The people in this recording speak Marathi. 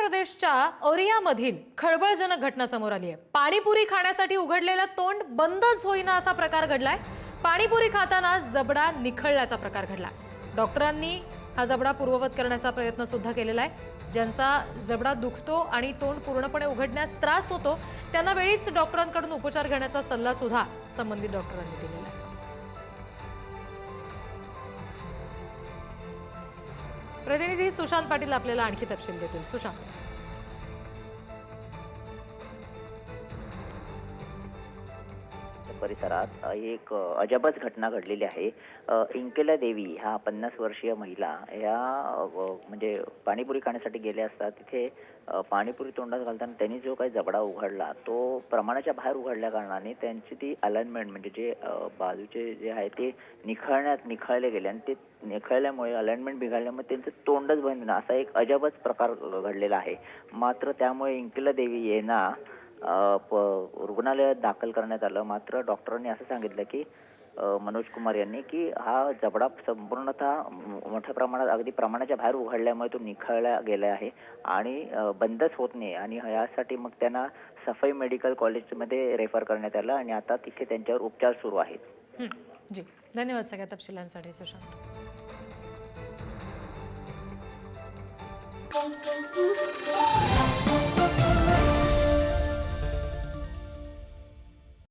प्रदेशच्या औरियामधील खळबळजनक घटना समोर आली आहे। पाणीपुरी खाण्यासाठी उघडलेला तोंड बंदच होईना असा प्रकार घडलाय। पाणीपुरी खाताना जबडा निखळल्याचा प्रकार घडला। डॉक्टरांनी हा जबडा पूर्ववत करण्याचा प्रयत्न सुद्धा केलेला आहे। ज्यांचा जबडा दुखतो आणि तोंड पूर्णपणे उघडण्यास त्रास होतो त्यांना वेळीच डॉक्टरांकडून उपचार घेण्याचा सल्ला सुद्धा संबंधित डॉक्टरांनी दिलेला आहे। प्रतिनिधी सुशांत पाटील आपल्याला आणखी तपशील देतील। सुशांत, परिसरात एक अजबच घटना घडलेली आहे। इंकेला देवी ह्या 50 वर्षीय महिला या म्हणजे पाणीपुरी खाण्यासाठी गेल्या असता तिथे पाणीपुरी तोंडात घालताना त्यांनी जो काही जबडा उघडला तो प्रमाणाच्या बाहेर उघडल्या कारणाने त्यांची ती अलाइनमेंट म्हणजे जे बाजूचे जे आहे ते निखळले गेले आणि ते निखळल्यामुळे अलाइनमेंट बिघडल्यामुळे त्यांचं तोंडच बंद असा एक अजबच प्रकार घडलेला आहे। मात्र त्यामुळे इंकेला देवी यांना रुग्णालयात दाखल करण्यात आलं। मात्र डॉक्टरांनी असं सांगितलं की मनोज कुमार यांनी की हा जबडा संपूर्णतः मोठ्या प्रमाणात अगदी प्रमाणाच्या बाहेर उघडल्यामुळे तो निखळला गेला आहे आणि बंदच होत नाही आणि यासाठी मग त्यांना सफाई मेडिकल कॉलेजमध्ये रेफर करण्यात आलं आणि आता तिथे त्यांच्यावर उपचार सुरू आहेत। जी, धन्यवाद सगळ्या तपशिलांसाठी सुशांत।